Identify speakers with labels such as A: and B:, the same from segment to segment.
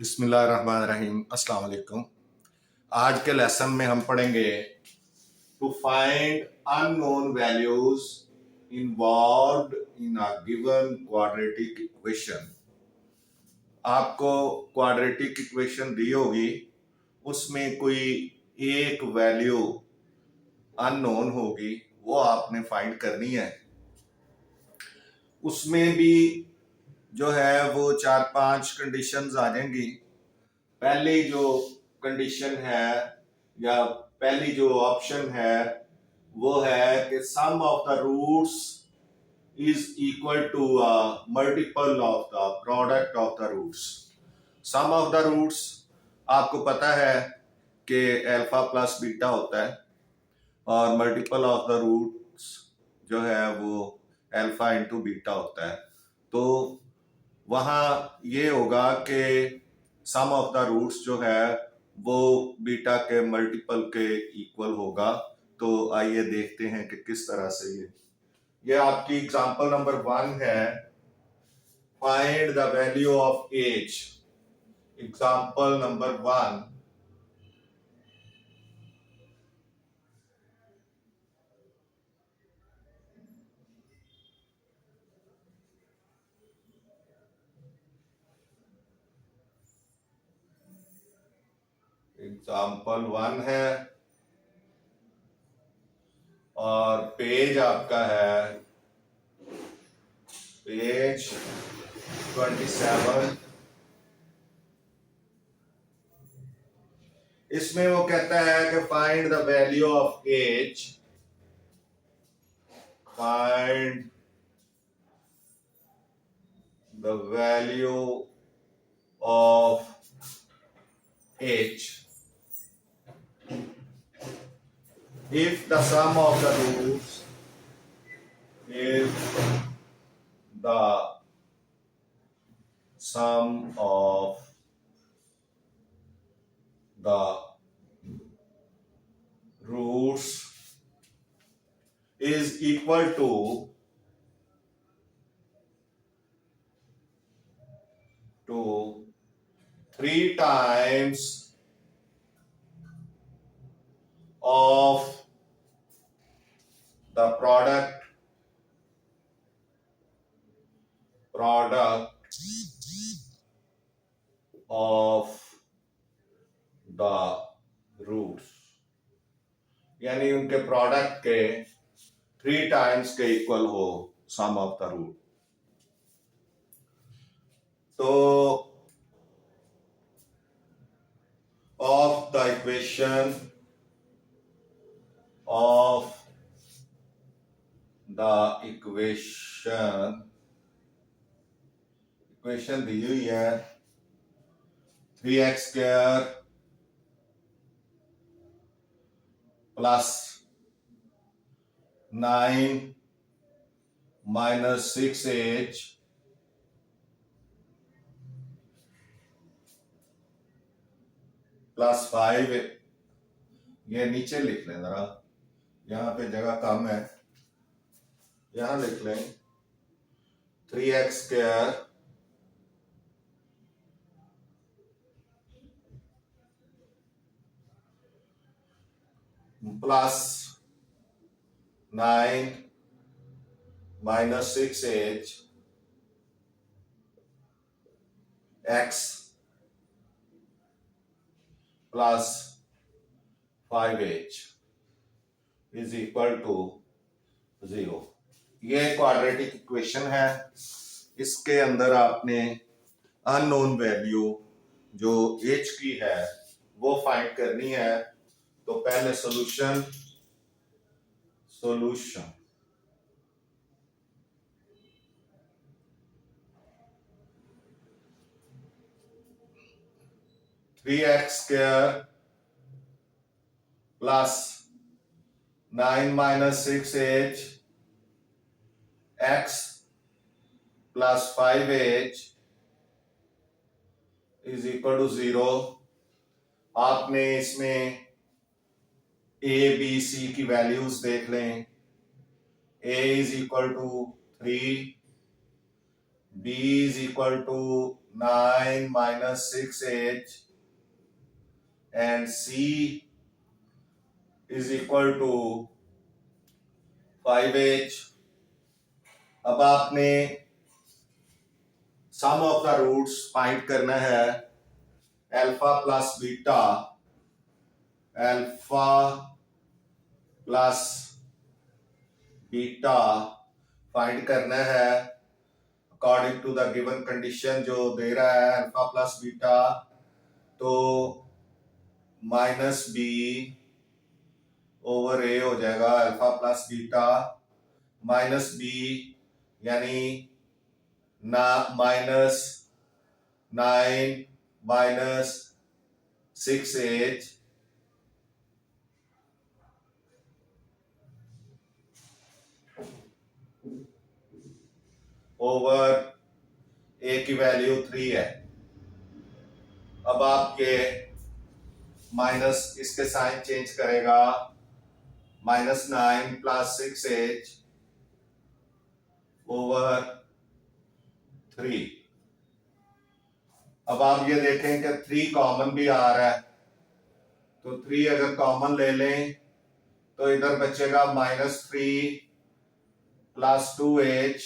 A: बिस्मिल्लाहिर्रहमानिर्रहीम अस्सलाम वालेकुम। आज के लेसन में हम पढ़ेंगे to find unknown values involved in a given quadratic equation. आपको क्वाड्रेटिक इक्वेशन दी होगी, उसमें कोई एक वैल्यू अननोन होगी, वो आपने फाइंड करनी है। उसमें भी जो है वो 4-5 कंडीशंस आ जाएंगी। पहली जो कंडीशन है या पहली जो ऑप्शन है वो है कि sum of the roots is equal to multiple of the product of the roots. Sum of the roots आपको पता है कि अल्फा प्लस बीटा होता है, और मल्टीपल ऑफ द रूट्स जो है वो अल्फा इंटू बीटा होता है। तो वहाँ ये होगा कि सम ऑफ द रूट्स जो है वो बीटा के मल्टीपल के इक्वल होगा। तो आइए देखते हैं कि किस तरह से ये आपकी एग्जांपल नंबर 1 है, find the value of h. Example number 1, example 1 है और पेज आपका है पेज 27। इसमें वो कहता है कि find the value of h, find the value of h if the sum of the roots is the sum of the roots is equal to 3 times of the product of the roots, यानी उनके product के 3 times के equal हो सम of the root. तो of the equation equation दी हुई है 3x square plus 9 minus 6h plus 5। ये नीचे लिख लें, जरा यहाँ पे जगह कम है, यहाँ लिख लें 3x square plus 9 minus 6h x plus 5h is equal to 0। ये क्वाड्रेटिक इक्वेशन है। इसके अंदर आपने अननोन वैल्यू जो h की है वो फाइंड करनी है। तो पहले solution 3x square plus 9 minus 6h x plus 5h is equal to 0। आपने इसमें a b c की वैल्यूज देख लें। a is equal to 3, b is equal to 9 minus 6h and C is equal to 5h। अब आपने sum of the roots find करना है। Alpha plus beta, alpha plus beta find करना है according to the given condition जो दे रहा है अल्फा प्लस बीटा। तो माइनस बी ओवर ए हो जाएगा alpha plus beta minus b, यानी ना माइनस 9 माइनस 6h ओवर ए की वैल्यू 3 है। अब आप ये माइनस इसके साइन चेंज करेगा, माइनस 9 प्लस 6h ओवर 3। अब आप ये देखें कि 3 कॉमन भी आ रहा है, तो 3 अगर कॉमन ले लें तो इधर बचेगा -3 प्लस 2h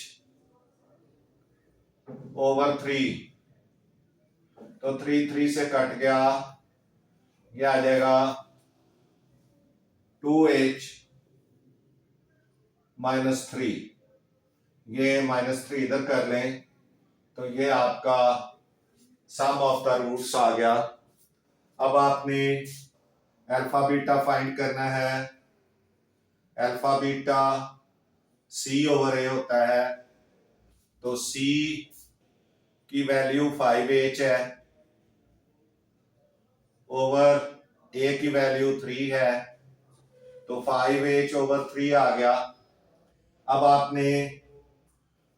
A: ओवर 3। तो 3 से कट गया, ये आ जाएगा 2h -3। ये -3 इधर कर लें तो ये आपका सम ऑफ द रूट्स आ गया। अब आपने अल्फा बीटा फाइंड करना है। Alpha beta C over A होता है, तो C की वैल्यू 5h है ओवर A की वैल्यू 3 है, तो 5h ओवर 3 आ गया। अब आपने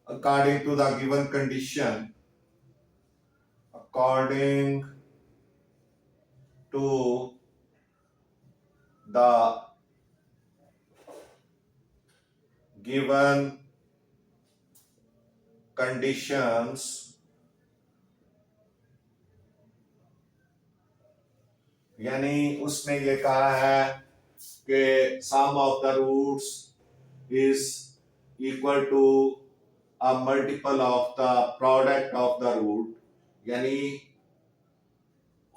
A: according to the given condition, according to the given conditions, यानी उसने ये कहा है कि sum of the roots is equal to a multiple of the product of the root, यानी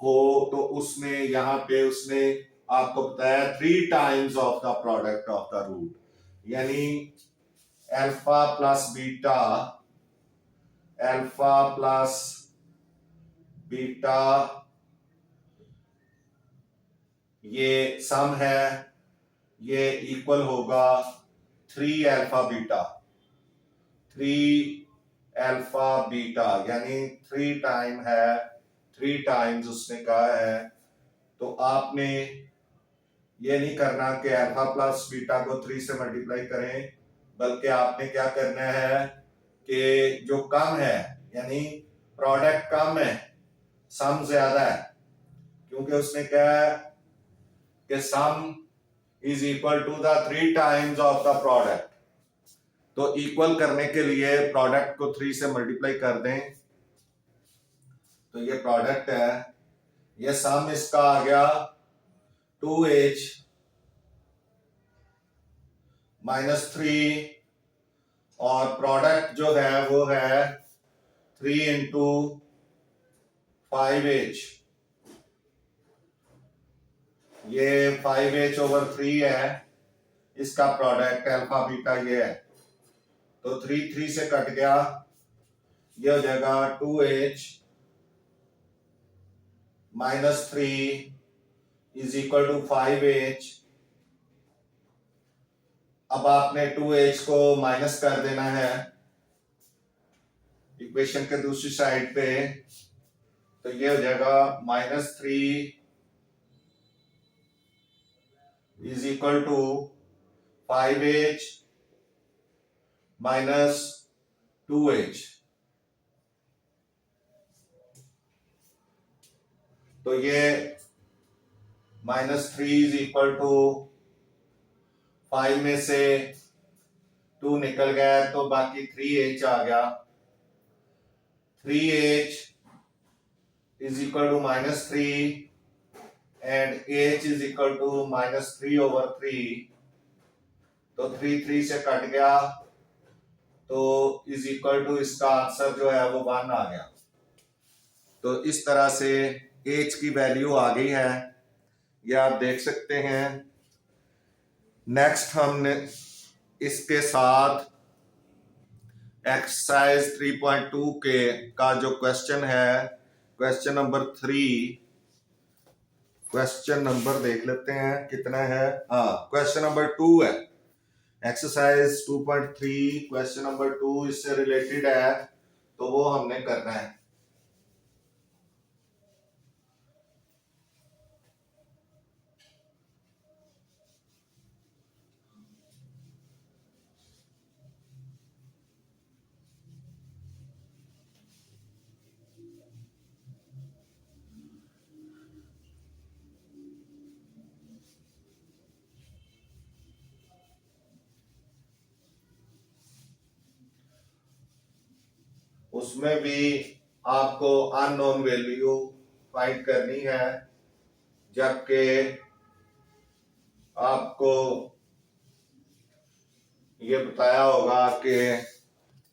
A: हो तो उसने यहाँ पे उसने आपको बताया 3 times of the product of the root, यानी alpha plus beta, alpha plus beta ये सम है, ये इक्वल होगा 3 अल्फा बीटा, 3 अल्फा बीटा, यानी 3 टाइम है, 3 टाइम्स उसने कहा है। तो आपने ये नहीं करना कि अल्फा प्लस बीटा को 3 से मल्टीप्लाई करें, बल्कि आपने क्या करना है कि जो कम है, यानी प्रोडक्ट कम है, सम ज्यादा है, क्योंकि उसने कहा कि sum is equal to the 3 times of the product. तो इक्वल करने के लिए प्रोडक्ट को 3 से मल्टीप्लाई कर दें, तो ये प्रोडक्ट है, ये सम इसका आ गया 2h -3 और प्रोडक्ट जो है वो है 3 इंटू 5h, ये 5h ओवर 3 है, इसका प्रोडक्ट अल्फा बीटा ये है। तो 3 से कट गया, ये हो जाएगा 2h -3 is equal to 5h। अब आपने 2h को माइनस कर देना है इक्वेशन के दूसरी साइड पे, तो ये हो जाएगा -3 is equal to 5h -2h। तो ये -3 इज इक्वल टू 5 में से 2 निकल गया, तो बाकी 3h आ गया। 3h is equal to -3 and h is equal to -3/3, तो 3 से कट गया, तो इज इक्वल टू इसका आंसर जो है वो 1 आ गया। तो इस तरह से h की वैल्यू आ गई है, ये आप देख सकते हैं। नेक्स्ट हमने इसके साथ एक्सरसाइज 3.2 के का जो क्वेश्चन है, क्वेश्चन नंबर 3, क्वेश्चन नंबर देख लेते हैं कितना है। हाँ, क्वेश्चन नंबर 2 है, एक्सरसाइज 2.3 क्वेश्चन नंबर 2 इससे रिलेटेड है, तो वो हमने करना है। उसमें भी आपको अननोन वैल्यू फाइंड करनी है, जबकि आपको ये बताया होगा कि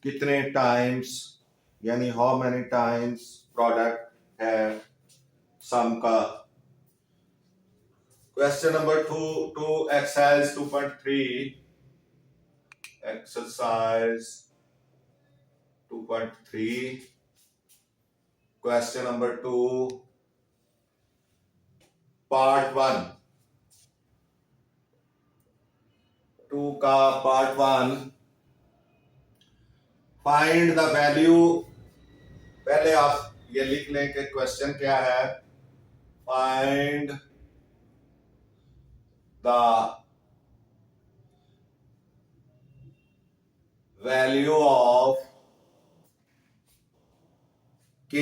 A: कितने टाइम्स, यानी हाउ मेनी टाइम्स प्रोडक्ट है सम का। Question number 2 exercise 2.3, exercise 2.3 question number 2 part 1, 2 का पार्ट 1, फाइंड द वैल्यू। पहले आप ये लिख लें कि क्वेश्चन क्या है। Find the value of k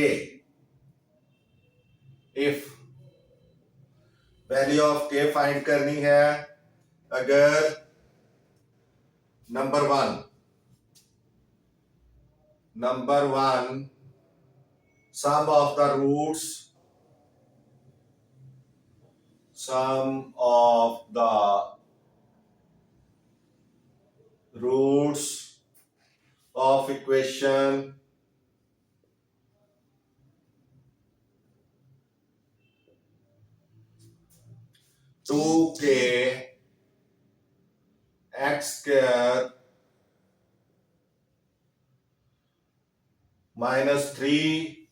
A: if, value of k find करनी है अगर number one sum of the roots, sum of the roots of equation two k x square minus 3x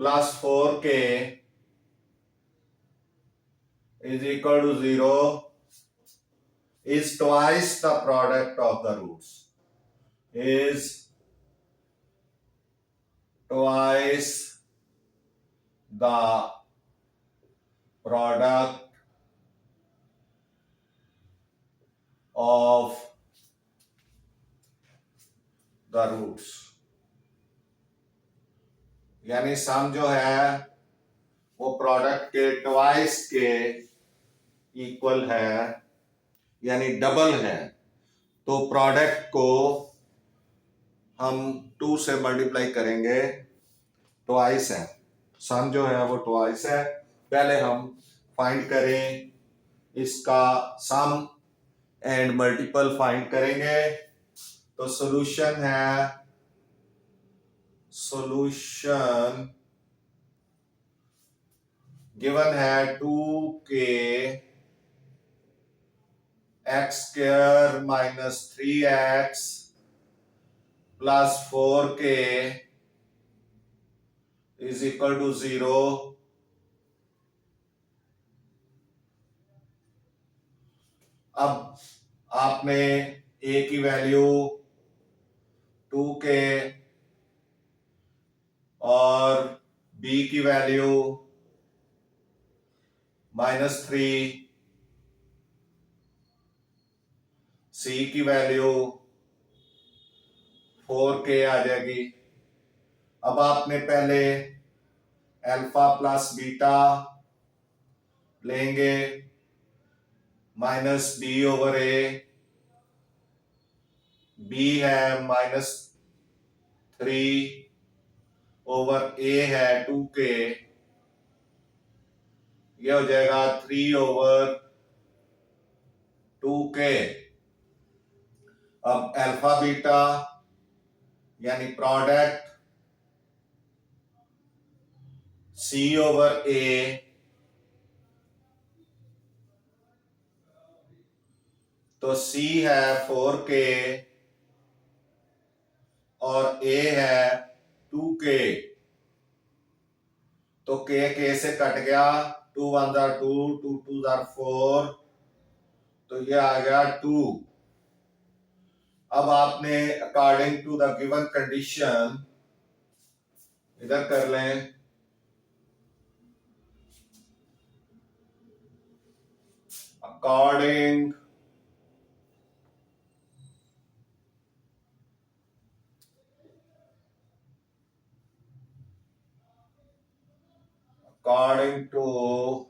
A: plus 4k is equal to 0 is twice the product of the roots, is twice the product of the roots, यानी सम जो है वो product के twice के equal है, यानी double है। तो प्रोडक्ट को हम 2 से मल्टीप्लाई करेंगे, ट्वाइस है, सम जो है वो ट्वाइस है। पहले हम फाइंड करें इसका सम एंड मल्टीपल फाइंड करेंगे। तो सॉल्यूशन है, सॉल्यूशन गिवन है 2k x square minus 3x plus 4k is equal to 0। अब आपने a की वैल्यू 2k और b की वैल्यू -3, c की वैल्यू 4k आ जाएगी। अब आपने पहले अल्फा प्लस बीटा लेंगे -b/a, b है -3 ओवर ए है 2k, ये हो जाएगा 3/2k। अब अल्फा बीटा यानी प्रोडक्ट c ओवर a, तो c है 4k और a है 2k, तो k से कट गया, 2 1 2, 2 2 4, तो ये आ गया 2। अब आपने according to the given condition इधर कर लें, according to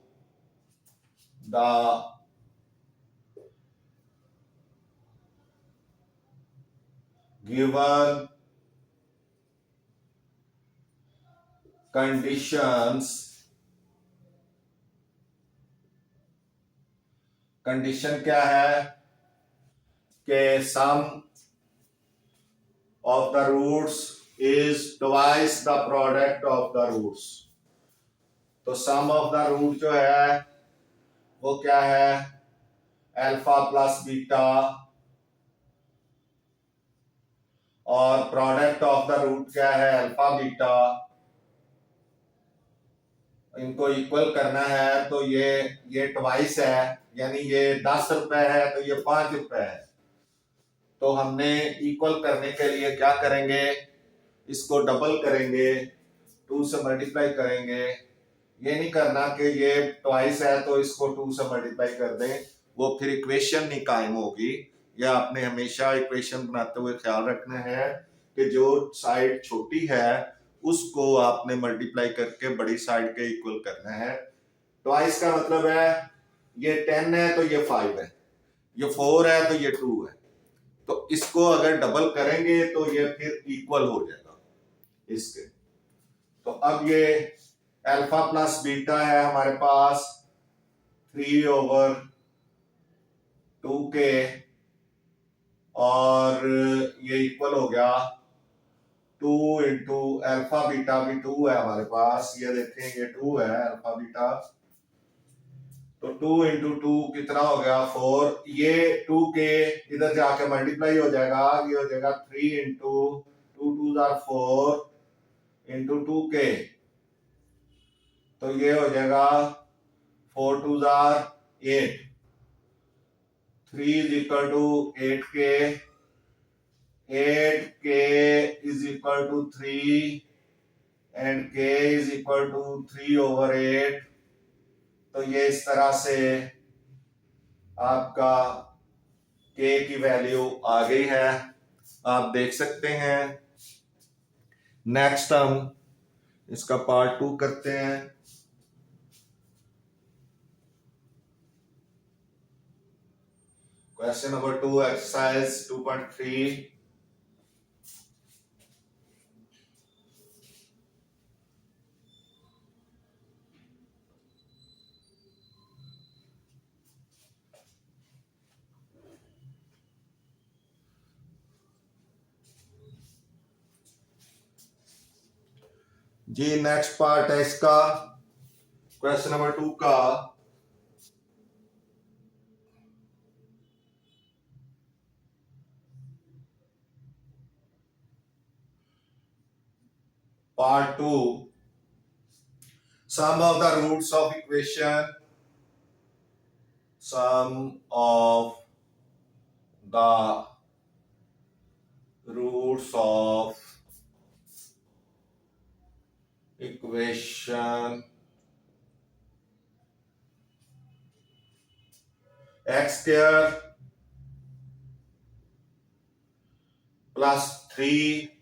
A: the given conditions, condition क्या है कि sum of the roots is twice the product of the roots. तो सम ऑफ द रूट जो है वो क्या है, अल्फा प्लस बीटा, और प्रोडक्ट ऑफ द रूट क्या है, अल्फा बीटा। इनको इक्वल करना है तो ये ट्वाइस है, यानी ये 10 रुपए है तो ये 5 रुपए है। तो हमने इक्वल करने के लिए क्या करेंगे, इसको डबल करेंगे, 2 से मल्टीप्लाई करेंगे। ये नहीं करना कि ये ट्वाइस है तो इसको 2 से मल्टीप्लाई कर दें, वो फिर इक्वेशन नहीं कायम होगी। या आपने हमेशा इक्वेशन बनाते हुए ख्याल रखना है कि जो साइड छोटी है उसको आपने मल्टीप्लाई करके बड़ी साइड के इक्वल करना है। ट्वाइस का मतलब है ये 10 है तो ये 5 है, ये 4 है तो ये 2 है। तो इसको अगर डबल करेंगे तो ये फिर इक्वल हो जाएगा इसके। तो अब ये अल्फा प्लस बीटा है हमारे पास 3/2k, और ये इक्वल हो गया 2 इंटू अल्फा बीटा भी 2 है हमारे पास, ये देखें ये 2 है अल्फा बीटा, तो 2 इंटू 2 कितना हो गया 4। ये 2k इधर जाके मल्टीप्लाई हो जाएगा, ये हो जाएगा 3 इंटू 2 2 4 इंटू 2k, तो ये हो जाएगा 4 2 8, 3 is equal to 8k, 8k is equal to 3 and k is equal to 3/8। तो ये इस तरह से आपका k की वैल्यू आ गई है, आप देख सकते हैं। नेक्स्ट हम इसका पार्ट 2 करते हैं। Question number 2, exercise 2.3। जी नेक्स्ट पार्ट है इसका, क्वेश्चन नंबर 2 का। Part 2, sum of the roots of equation, sum of the roots of equation x square plus 3k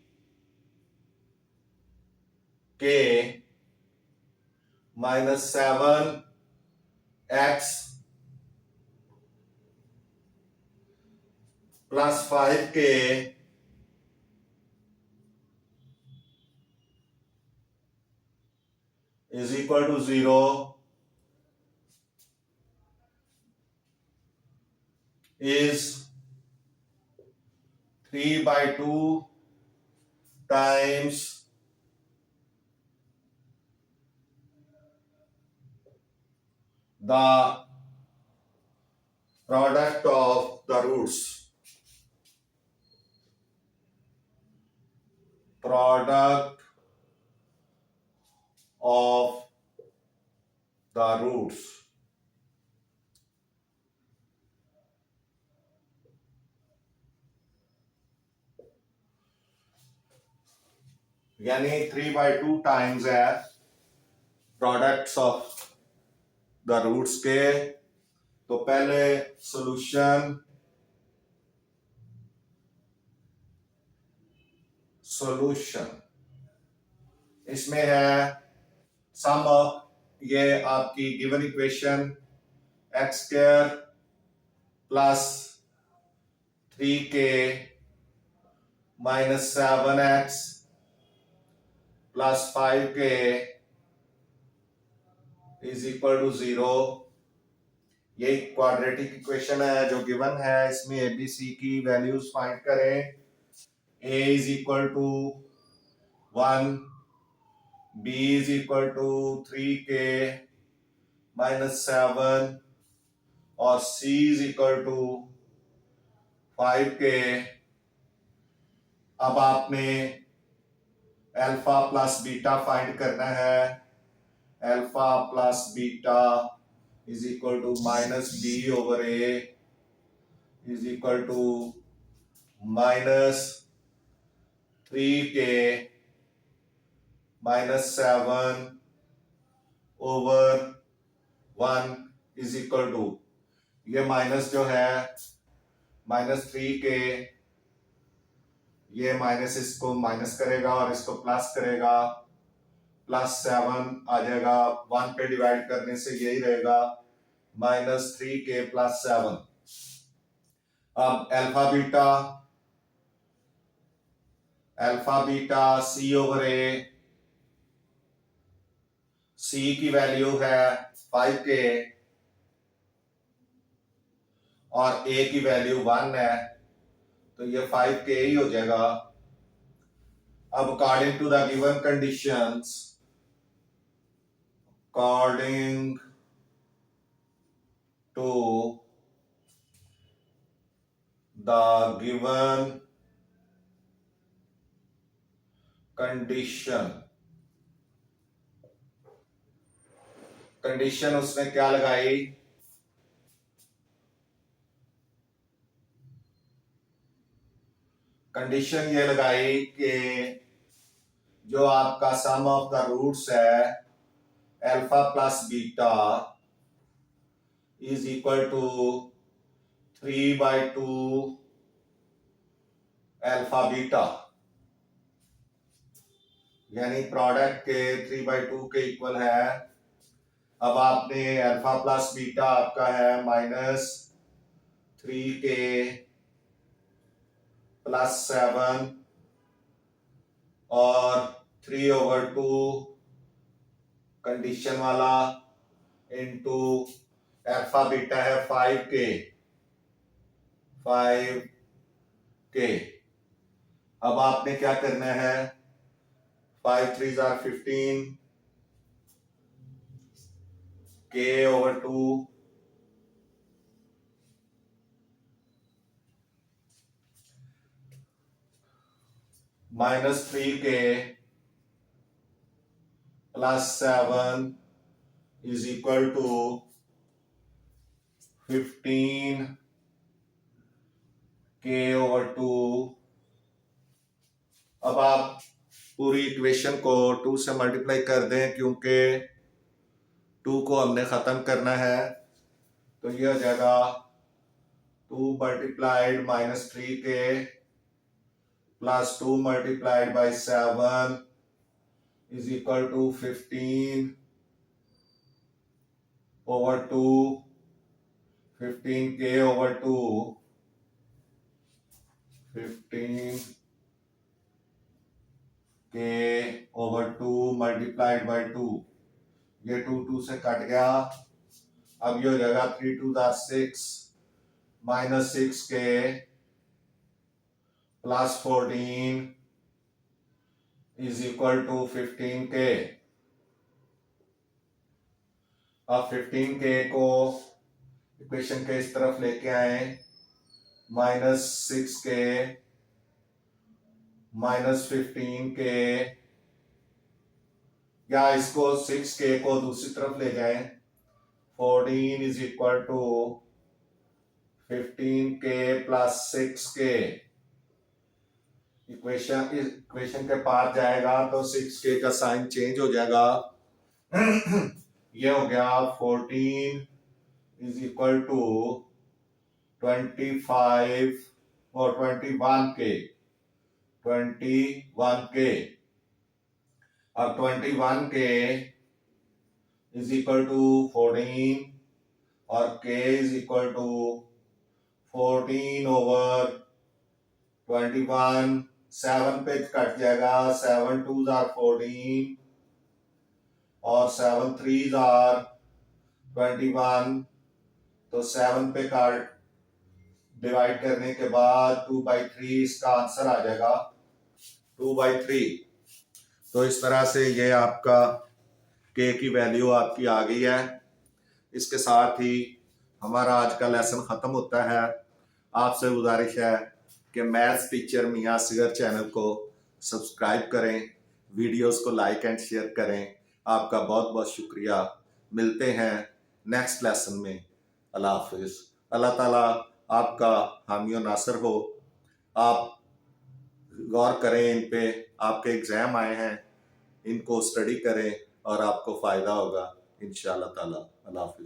A: minus 7x plus 5k is equal to 0 is 3/2 times the product of the roots. Product of the roots. यानी 3/2 times है products of the roots के। तो पहले solution इसमें है सम of, ये आपकी given equation x square plus 3k minus 7x plus 5k is equal to 0। ये क्वाड्रेटिक इक्वेशन है जो गिवन है। इसमें एबीसी की वैल्यूज फाइंड करें। a is equal to 1, b is equal to 3k minus 7 और c is equal to 5k। अब आपने अल्फा प्लस बीटा फाइंड करना है। Alpha plus beta is equal to minus b over a is equal to minus 3k minus 7 over 1 is equal to, ये minus जो है minus 3k, ये minus इसको minus करेगा और इसको प्लस करेगा, प्लस 7 आ जाएगा। 1 पे डिवाइड करने से यही रहेगा माइनस 3k प्लस 7। अब अल्फा बीटा सी ओवर ए, सी की वैल्यू है 5k और ए की वैल्यू 1 है, तो ये 5k ही हो जाएगा। अब according to the given conditions, according to the given condition उसने क्या लगाई? कंडीशन ये लगाई कि जो आपका सम ऑफ द रूट्स है alpha plus beta is equal to 3/2 alpha beta, यानी प्रोडक्ट के 3/2 के इक्वल है। अब आपने अल्फा प्लस बीटा आपका है माइनस 3k प्लस 7 और 3/2 कंडीशन वाला इनटू अल्फा बीटा है 5k। अब आपने क्या करना है? 5 3s are 15 k over 2 minus 3k plus 7 is equal to 15 k over 2। अब आप पूरी इक्वेशन को 2 से मल्टीप्लाई कर दें, क्योंकि 2 को हमने खत्म करना है। तो ये हो जाएगा 2 multiplied minus 3k plus 2 multiplied by 7 is equal to 15 over 2, 15k over 2, 15k over 2 multiplied by 2, ये 2 से कट गया। अब ये हो जाएगा 3 2 6 minus 6k plus 14 is equal to 15k। अब 15k को इक्वेशन के इस तरफ लेके आए, माइनस 6k माइनस 15k, या इसको 6k को दूसरी तरफ ले जाएं, 14 is equal to 15k plus 6k। Equation के पार जाएगा तो 6k का साइन चेंज हो जाएगा। ये हो गया 14 इज इक्वल टू 25 और 21k। अब 21k इज इक्वल टू 14 और k is equal to 14 over 21। 7 पे कट जाएगा, 7 2s are 14 और 7 3s are 21। तो 7 पे काट डिवाइड करने के बाद 2/3 इसका आंसर आ जाएगा, 2/3। तो इस तरह से ये आपका k की वैल्यू आपकी आ गई है। इसके साथ ही हमारा आज का लेसन खत्म होता है। आपसे गुजारिश है कि मैथ्स टीचर मियां असगर चैनल को सब्सक्राइब करें, वीडियोस को लाइक एंड शेयर करें। आपका बहुत बहुत शुक्रिया। मिलते हैं नेक्स्ट लेसन में। अल्लाह हाफिज। अल्लाह ताला आपका हामी और नासर हो। आप गौर करें इन पे, आपके एग्जाम आए हैं, इनको स्टडी करें और आपको फायदा होगा इंशाअल्लाह ताला। अल्लाह हाफिज।